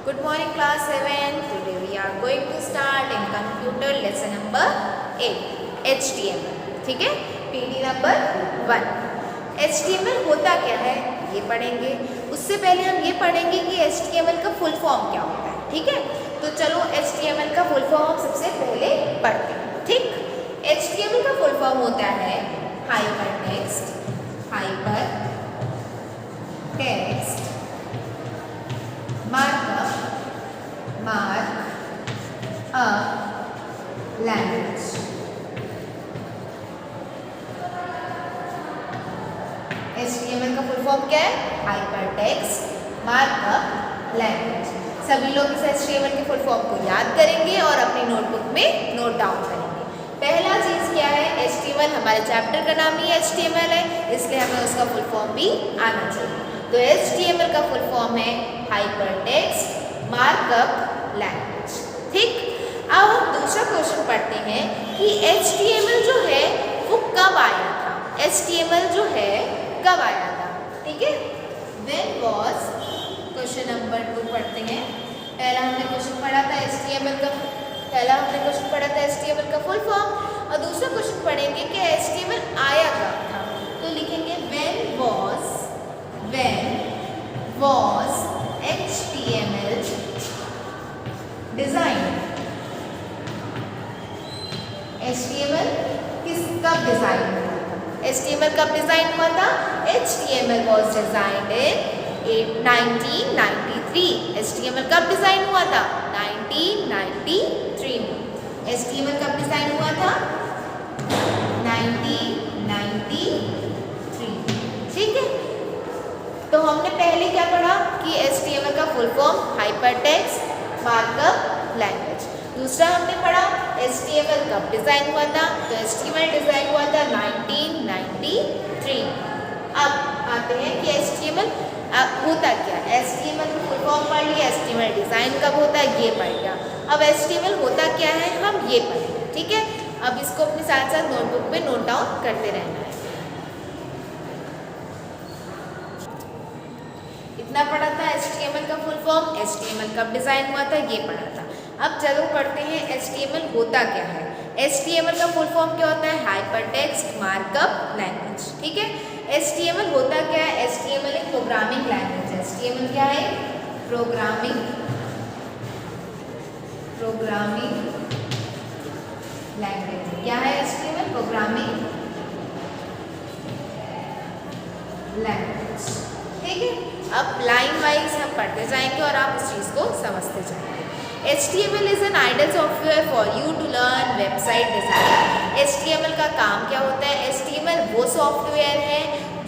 Good morning class 7. Today we are going to start in computer lesson number 8 HTML. ठीक है, PD number 1. HTML होता क्या है ये पढ़ेंगे. उससे पहले हम ये पढ़ेंगे कि HTML का फुल फॉर्म क्या होता है. ठीक है, तो चलो HTML का फुल फॉर्म सबसे पहले पढ़ते हैं. ठीक, HTML का फुल फॉर्म होता है हाइपरटेक्स्ट मार्कअप लैंग्वेज. HTML का फुल फॉर्म क्या है? Hypertext markup language. सभी लोग इस HTML के फुल फॉर्म को याद करेंगे और अपनी नोटबुक में नोट डाउन करेंगे. पहला चीज़ क्या है? HTML हमारे चैप्टर का नाम ही HTML है, इसलिए हमें उसका फुल फॉर्म भी आना चाहिए. तो HTML का फुल फॉर्म है हाइपरटेक्स्ट मार्कअप लैंग्वेज. ठीक, अब हम दूसरा क्वेश्चन पढ़ते हैं कि HTML जो है वो कब आया था. HTML जो है कब आया था. ठीक है, When was, क्वेश्चन नंबर 2 पढ़ते हैं. पहला हमने क्वेश्चन पढ़ा था HTML का फुल फॉर्म, और दूसरा क्वेश्चन पढ़ेंगे कि HTML आया कब था. तो लिखेंगे when was HTML designed. HTML कब डिजाइन हुआ था? HTML कब डिजाइन हुआ था? HTML was designed in 1993. HTML कब डिजाइन हुआ था? 1993 में. HTML कब डिजाइन हुआ था? 1993. ठीक है, तो हमने पहले क्या पढ़ा कि HTML का full form hypertext markup language. दूसरा हमने पढ़ा HTML कब डिजाइन हुआ था. तो HTML डिजाइन हुआ था 1993. अब आते हैं कि HTML होता क्या. HTML का फुल फॉर्म पढ़ लिया, HTML डिजाइन कब होता है ये पढ़ लिया. अब HTML होता क्या है हम ये पढ़ेंगे. ठीक है, अब इसको अपने साथ साथ नोटबुक पे नोट डाउन करते रहना है. इतना पढ़ा था HTML का फुल फॉर्म, HTML कब डिजाइन हुआ था ये पढ़ा था. अब चलो पढ़ते हैं HTML होता क्या है. HTML का फुल फॉर्म क्या होता है? Hypertext markup language. ठीक है, HTML होता क्या है? HTML एक प्रोग्रामिंग लैंग्वेज है. HTML क्या है? Programming language. क्या है HTML? Programming language. ठीक है, अब लाइन वाइज हम पढ़ते जाएंगे और आप उस चीज़ को समझते जाएंगे. HTML is an ideal software for you to learn website design. HTML का काम क्या होता है? HTML वो सॉफ्टवेयर है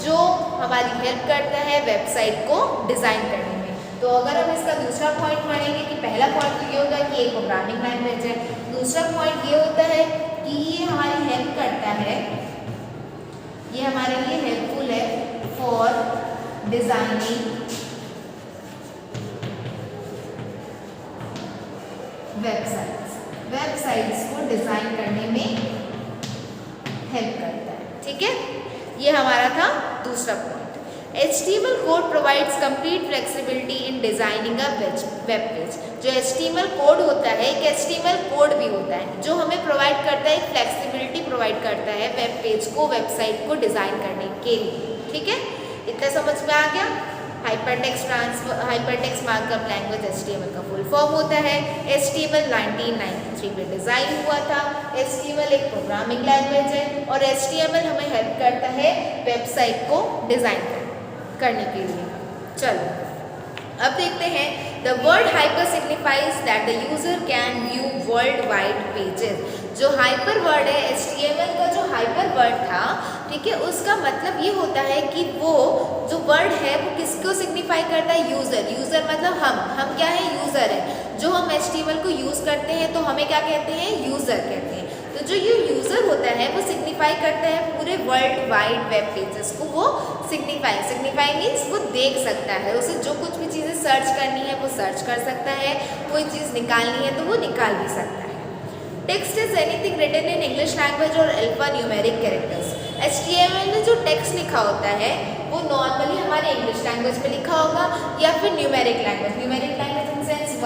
जो हमारी हेल्प करता है वेबसाइट को डिज़ाइन करने में. तो अगर हम इसका दूसरा पॉइंट पढ़ेंगे कि पहला पॉइंट तो ये होगा कि एक प्रोग्रामिंग लैंग्वेज है. दूसरा पॉइंट ये होता है कि ये हमारी हेल्प करता है, ये हमारे लिए हेल्पफुल है फॉर डिज़ाइनिंग वेबसाइट्स को डिज़ाइन करने में हेल्प करता है. ठीक है, ये हमारा था दूसरा point. HTML code provides complete flexibility in designing a web page. जो HTML कोड होता है एक HTML कोड भी होता है जो हमें प्रोवाइड करता है, फ्लेक्सिबिलिटी प्रोवाइड करता है वेब पेज को, वेबसाइट को डिज़ाइन करने के लिए. ठीक है, इतना समझ में आ गया. हाइपरटेक्स्ट मार्कअप लैंग्वेज HTML का फुल फॉर्म होता है. HTML 1993 में डिज़ाइन हुआ था. HTML एक प्रोग्रामिंग लैंग्वेज है और HTML हमें हेल्प करता है वेबसाइट को डिज़ाइन करने के लिए. चलो अब देखते हैं. The word hyper signifies that the user can view world wide pages. जो हाइपर वर्ड है HTML का, जो हाइपर वर्ड था, ठीक है, उसका मतलब ये होता है कि वो जो वर्ड है वो किसको सिग्निफाई करता है? यूज़र मतलब हम क्या है? यूज़र है. जो हम HTML को यूज़ करते हैं तो हमें क्या कहते हैं? यूज़र कहते हैं. तो जो ये यूज़र होता है वो सिग्निफाई करता है पूरे वर्ल्ड वाइड वेब पेजेस को. वो सिग्निफाई मीन्स वो देख सकता है, उसे जो कुछ भी चीज़ें सर्च करनी है वो सर्च कर सकता है, कोई चीज़ निकालनी है तो वो निकाल भी सकता है. Text is anything written in English language और अल्फान्यूमेरिक कैरेक्टर्स. HTML में जो टेक्स्ट लिखा होता है वो नॉर्मली हमारे इंग्लिश लैंग्वेज में लिखा होगा या फिर न्यूमेरिक लैंग्वेज इन सेंस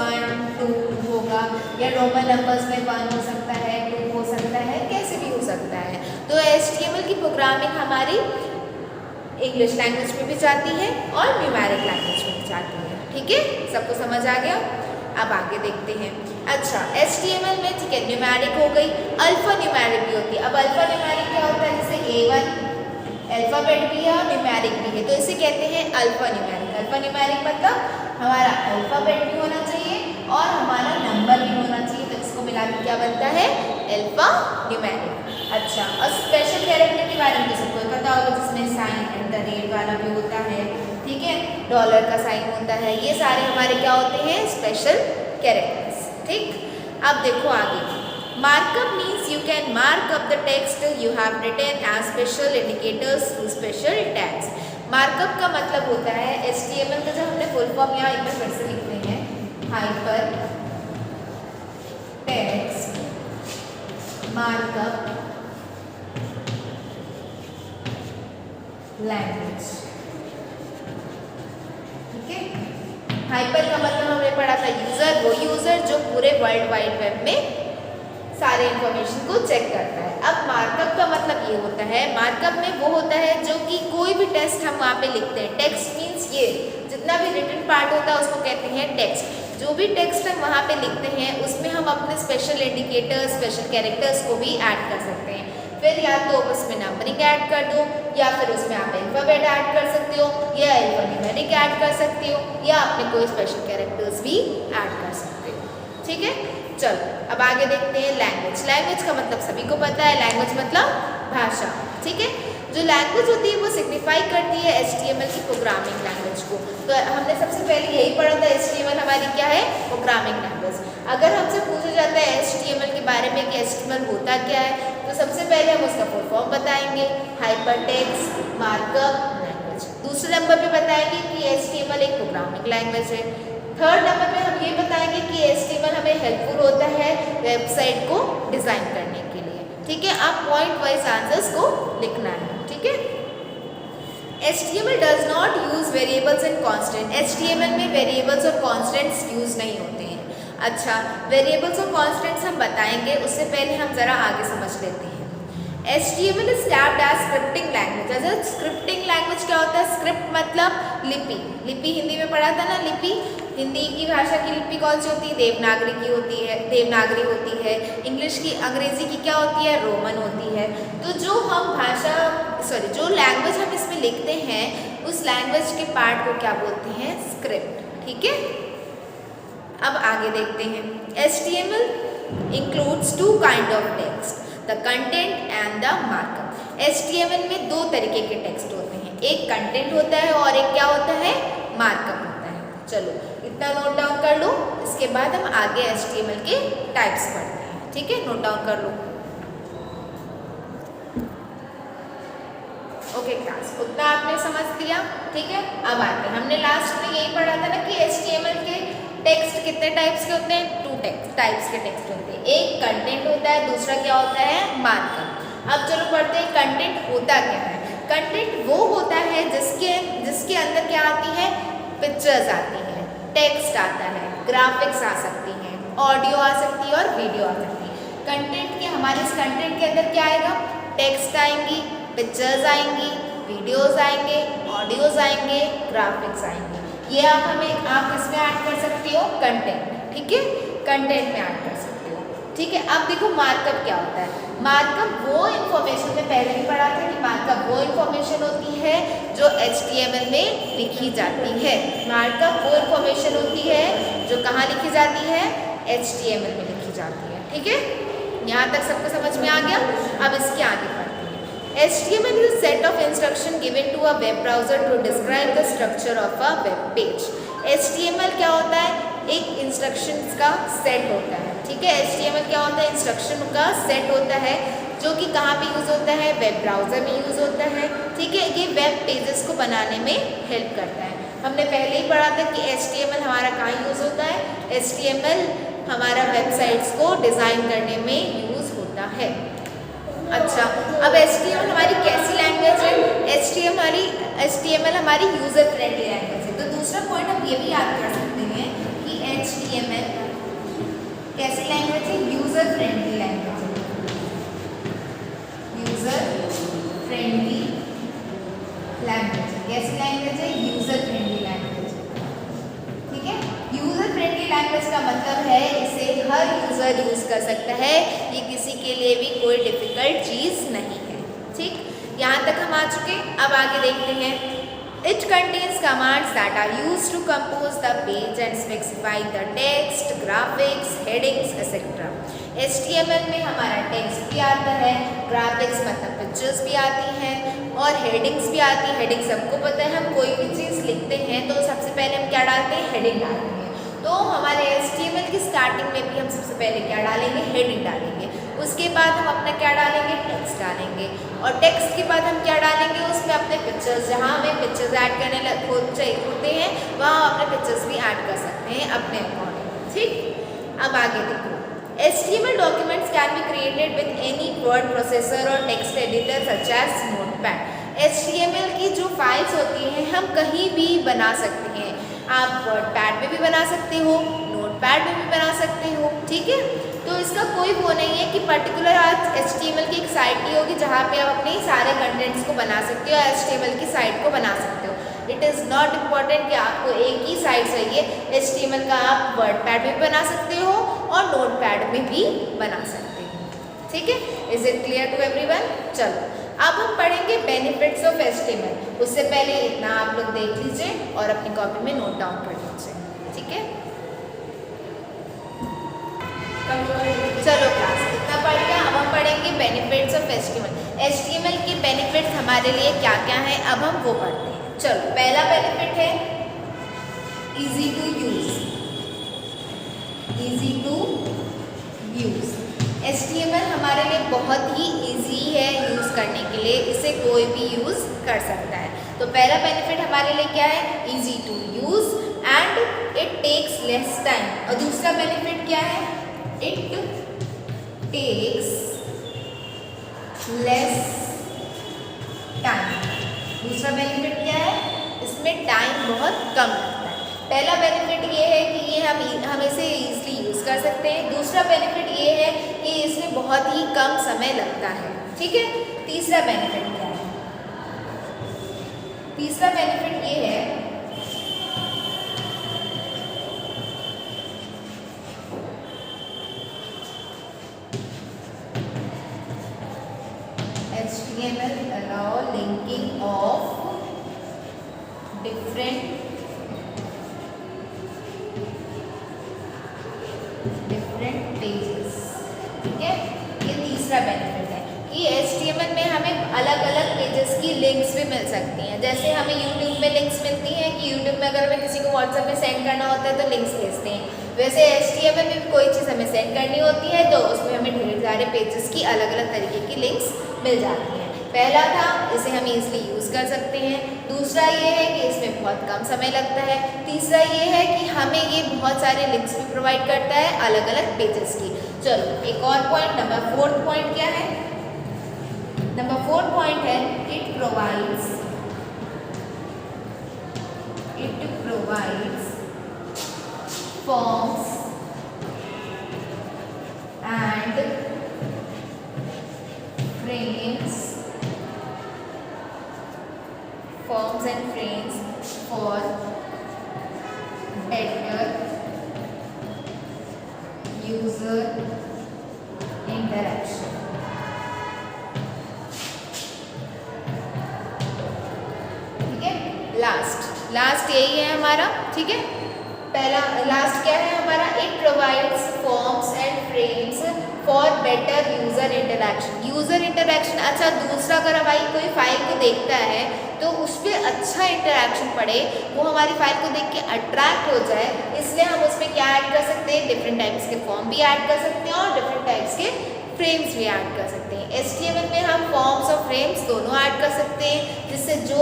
या रोमन नंबर्स में 1 हो सकता है, 2 हो सकता है, कैसे भी हो सकता है। तो HTML की प्रोग्रामिंग हमारी इंग्लिश लैंग्वेज में भी जाती है और न्यूमेरिक लैंग्वेज में भी जाती है। ठीक है, सबको समझ आ गया। अब आगे देखते हैं। अच्छा, HTML में ठीक है न्यूमेरिक हो गई, अल्फा न्यूमेरिक भी होती है। अब अल्फा न्यूमेरिक क्या होता है, जैसे A1 अल्फाबेट भी है और न्यूमेरिक भी है, तो इसे कहते हैं अल्फा न्यूमेरिक। अल्फा न्यूमेरिक मतलब हमारा अल्फाबेट भी होना चाहिए और हमारा नंबर भी होना चाहिए, तो इसको मिला के क्या बनता है, अल्फा न्यूमेरिक। अच्छा, और स्पेशल कैरेक्टर के बारे में तो सबको पता होगा, जिसमें साइन @ वाला भी होता है, ठीक है, डॉलर का साइन होता है, ये सारे हमारे क्या होते हैं, स्पेशल कैरेक्टर्स। ठीक, अब देखो आगे, markup means you can mark up the text you have written as special indicators through special tags. Markup का मतलब होता है HTML का, जब हमने फुल फॉर्म यहाँ एक बार फिर से लिखते हैं, हाइपर टेक्स्ट मार्कअप लैंग्वेज। ठीक है, हाइपर का मतलब हमने पढ़ा था यूजर, वो यूजर जो पूरे वर्ल्ड वाइड वेब में सारे इंफॉर्मेशन को चेक करता है। अब मार्कअप का मतलब ये होता है, मार्कअप में वो होता है जो कि कोई भी टेक्स्ट हम वहाँ पे लिखते हैं, टेक्स्ट मीन्स ये जितना भी रिटन पार्ट होता है उसको कहते हैं टेक्स्ट। जो भी टेक्स्ट हम वहाँ पे लिखते हैं उसमें हम अपने स्पेशल इंडिकेटर्स, स्पेशल कैरेक्टर्स को भी ऐड कर सकते हैं। फिर या तो उसमें नंबरिंग ऐड कर दो, या फिर उसमें आप अल्फाबेट ऐड कर सकते हो, या अल्फान्यूमेरिक ऐड कर सकते हो, या अपने कोई स्पेशल कैरेक्टर्स भी ऐड कर सकते हो। ठीक है, चलो अब आगे देखते हैं लैंग्वेज। लैंग्वेज का मतलब सभी को पता है, लैंग्वेज मतलब भाषा। ठीक है, जो लैंग्वेज होती है वो सिग्निफाई करती है HTML की प्रोग्रामिंग लैंग्वेज को। तो हमने सबसे पहले यही पढ़ा था, HTML हमारी क्या है, प्रोग्रामिंग लैंग्वेज। अगर हमसे पूछा जाता है HTML के बारे में कि HTML होता क्या है, तो सबसे पहले हम उसका फुल फॉर्म बताएंगे, हाइपर टेक्स्ट मार्कअप लैंग्वेज। दूसरे नंबर पे बताएंगे कि HTML एक प्रोग्रामिंग लैंग्वेज है। थर्ड नंबर पे हम ये बताएंगे कि HTML हमें हेल्पफुल होता है वेबसाइट को डिज़ाइन करने के लिए। ठीक है, आप पॉइंट वाइज आंसर्स को लिखना है। ठीक है, HTML does not use variables and constant. HTML में वेरिएबल्स और कॉन्स्टेंट्स यूज नहीं होते हैं। अच्छा, वेरिएबल्स और कॉन्स्टेंट्स हम बताएंगे, उससे पहले हम ज़रा आगे समझ लेते हैं। HTML is tagged as scripting language। जैसे स्क्रिप्टिंग लैंग्वेज क्या होता है, स्क्रिप्ट मतलब लिपि। लिपि हिंदी में पढ़ा था ना, लिपि हिंदी की भाषा की लिपि कौन सी होती है, देवनागरी की होती है, देवनागरी होती है। इंग्लिश की, अंग्रेजी की क्या होती है, रोमन होती है। तो जो हम जो लैंग्वेज हम इसमें लिखते हैं उस लैंग्वेज के पार्ट को क्या बोलते हैं, स्क्रिप्ट। ठीक है, अब आगे देखते हैं। HTML includes two kind of text, the content and the markup। HTML में दो तरीके के टेक्स्ट होते हैं, एक कंटेंट होता है और एक क्या होता है, मार्कअप होता है। चलो इतना नोट डाउन कर लो, इसके बाद हम आगे HTML के टाइप्स पढ़ते हैं। ठीक है, नोट डाउन कर लो। ओके क्लास, उतना आपने समझ लिया। ठीक है, अब आते हैं, हमने लास्ट में यही पढ़ा था ना कि HTML के टेक्स्ट कितने टाइप्स के होते हैं, 2 टाइप्स के टेक्स्ट होते हैं। एक कंटेंट होता है, दूसरा क्या होता है, मार्कअप। अब चलो पढ़ते हैं कंटेंट होता क्या है। कंटेंट वो होता है जिसके अंदर क्या आती है, पिक्चर्स आती है, टेक्स्ट आता है, ग्राफिक्स आ सकती हैं, ऑडियो आ सकती है और वीडियो आ सकती है। कंटेंट के हमारे इस कंटेंट के अंदर क्या आएगा, टेक्स्ट आएंगी, पिक्चर्स आएंगी, वीडियोस आएंगे, ऑडियोज आएंगे, ग्राफिक्स आएंगे। ये आप इसमें ऐड कर सकती हो, कंटेंट। ठीक है, कंटेंट में ऐड कर सकते हो। ठीक है, अब देखो मार्कअप क्या होता है। मार्कअप वो इन्फॉर्मेशन में पहले भी पढ़ा था कि मार्कअप वो इन्फॉर्मेशन होती है जो HTML में लिखी जाती है। मार्कअप वो इन्फॉर्मेशन होती है जो कहाँ लिखी जाती है, HTML में लिखी जाती है। ठीक है, यहाँ तक सबको समझ में आ गया। अब इसके आगे पढ़ते हैं। HTML is a set of instruction given to a web browser to describe the structure of a web page। HTML क्या होता है, एक इंस्ट्रक्शंस का सेट होता है। ठीक है, HTML क्या होता है, इंस्ट्रक्शन का सेट होता है जो कि कहाँ पे यूज़ होता है, वेब ब्राउज़र में यूज़ होता है। ठीक है, ये वेब पेजेस को बनाने में हेल्प करता है। हमने पहले ही पढ़ा था कि HTML हमारा कहाँ यूज़ होता है, HTML हमारा वेबसाइट्स को डिज़ाइन करने में यूज़ होता है। अच्छा, अब HTML हमारी कैसी लैंग्वेज है, HTML हमारी यूज़र फ्रेंडली लैंग्वेज है। तो दूसरा पॉइंट हम ये भी याद कर सकते हैं कि HTML कैसी फ्रेंडली लैंग्वेज का मतलब है इसे हर यूज़र यूज़ कर सकता है, ये किसी के लिए भी कोई डिफ़िकल्ट चीज़ नहीं है। ठीक, यहाँ तक हम आ चुके। अब आगे देखते हैं। It contains commands that are used to compose the page and specify the text, graphics, headings, etc. HTML में हमारा टेक्स्ट भी आता है, ग्राफिक्स मतलब पिक्चर्स भी आती हैं और हेडिंग्स भी आती है। हेडिंग्स सबको पता है, हम कोई भी चीज़ लिखते हैं तो सबसे पहले हम क्या डालते हैं, हेडिंग डालते हैं। तो हमारे HTML की स्टार्टिंग में भी हम सबसे पहले क्या डालेंगे, हेडिंग डालेंगे। उसके बाद हम अपना क्या डालेंगे, टेक्स्ट डालेंगे और टेक्स्ट के बाद हम क्या डालेंगे, उसमें अपने पिक्चर्स, जहाँ हमें पिक्चर्स ऐड करने होते हैं वहाँ अपने पिक्चर्स भी ऐड कर सकते हैं अपने अकॉर्डिंग। ठीक, अब आगे देखो। HTML documents can be created with any word processor or text editor such as Notepad. HTML की जो फाइल्स होती हैं हम कहीं भी बना सकते हैं। आप वर्डपैड में भी बना सकते हो, नोटपैड में भी बना सकते हो। ठीक है, तो इसका कोई वो नहीं है कि पर्टिकुलर आज HTML की एक साइट ही होगी जहाँ पे आप अपने सारे कंटेंट्स को बना सकते हो, HTML की साइट को बना सकते हो। इट इज़ नॉट इम्पॉर्टेंट कि आपको एक ही साइट चाहिए। HTML का आप वर्डपैड में भी बना सकते हो और नोटपैड में भी बना सकते हो। ठीक है, is it clear to everyone? चलो अब हम पढ़ेंगे बेनिफिट्स ऑफ HTML। उससे पहले इतना आप लोग देख लीजिए और अपनी कॉपी में नोट डाउन कर लीजिए। ठीक है, चलो क्लास इतना पढ़ लिया। अब हम पढ़ेंगे बेनिफिट्स ऑफ HTML। HTML के बेनिफिट्स हमारे लिए क्या क्या हैं, अब हम वो पढ़ते हैं। चलो, पहला बेनिफिट है easy to use. Easy to use HTML हमारे लिए बहुत ही इजी है यूज़ करने के लिए, इसे कोई भी यूज़ कर सकता है। तो पहला बेनिफिट हमारे लिए क्या है, easy to use and it takes less time. और दूसरा बेनिफिट क्या है, इट टेक्स लेस टाइम। दूसरा बेनिफिट क्या है, इसमें टाइम बहुत कम लगता है। पहला बेनिफिट ये है कि ये हम इसे ईजिली यूज़ कर सकते हैं। दूसरा बेनिफिट ये है कि इसमें बहुत ही कम समय लगता है। ठीक है, तीसरा बेनिफिट क्या है, तीसरा बेनिफिट ये है HTML allow linking of different pages. ठीक है, ये तीसरा बेनिफिट है कि HTML में हमें अलग अलग पेजेस की लिंक्स भी मिल सकती हैं। जैसे हमें YouTube में लिंक्स मिलती हैं कि YouTube में अगर हमें किसी को WhatsApp में सेंड करना होता है तो लिंक्स भेजते हैं, वैसे HTML में भी कोई चीज़ हमें सेंड करनी होती है तो उसमें हमें ढेर सारे पेजेस की अलग अलग तरीके की लिंक्स मिल जाती हैं। पहला था इसे हम ईजिली यूज़ कर सकते हैं, दूसरा ये है कि इसमें बहुत कम समय लगता है, तीसरा ये है कि हमें ये बहुत सारे लिंक्स भी प्रोवाइड करता है अलग अलग पेजेस की। चलो एक और पॉइंट, नंबर 4 पॉइंट क्या है, नंबर 4 पॉइंट है it provides forms and frames for better user interaction। ठीक है, लास्ट यही है हमारा। ठीक है, पहला लास्ट क्या है हमारा, it provides forms and frames for better user interaction. User interaction, अच्छा दूसरा अगर हमारी कोई फाइल को देखता है तो उस पर अच्छा इंटरेक्शन पड़े, वो हमारी फाइल को देख के अट्रैक्ट हो जाए, इसलिए हम उसमें क्या ऐड कर सकते हैं, डिफरेंट टाइप्स के फॉर्म भी ऐड कर सकते हैं और डिफरेंट टाइप्स के फ्रेम्स भी ऐड कर सकते हैं। HTML में हम फॉर्म्स और फ्रेम्स दोनों ऐड कर सकते हैं, जिससे जो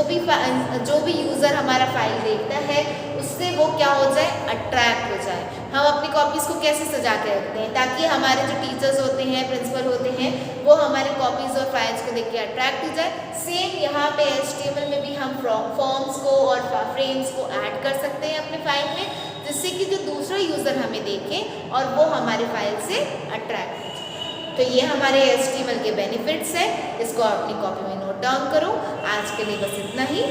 भी यूज़र हमारा फाइल देखता है उससे वो क्या हो जाए, अट्रैक्ट हो जाए। हम अपनी कॉपीज़ को कैसे सजा के रखते हैं ताकि हमारे जो टीचर्स होते हैं, प्रिंसिपल होते हैं, वो हमारे कॉपीज़ और फाइल्स को देख के अट्रैक्ट हो जाए। सेम यहाँ पे HTML में भी हम फॉर्म्स को और फ्रेम्स को ऐड कर सकते हैं अपने फाइल में, जिससे कि जो दूसरा यूज़र हमें देखे और वो हमारे फाइल से अट्रैक्ट हो। तो ये हमारे HTML के बेनिफिट्स हैं, इसको अपनी कॉपी में नोट डाउन करो। आज के लिए बस इतना ही।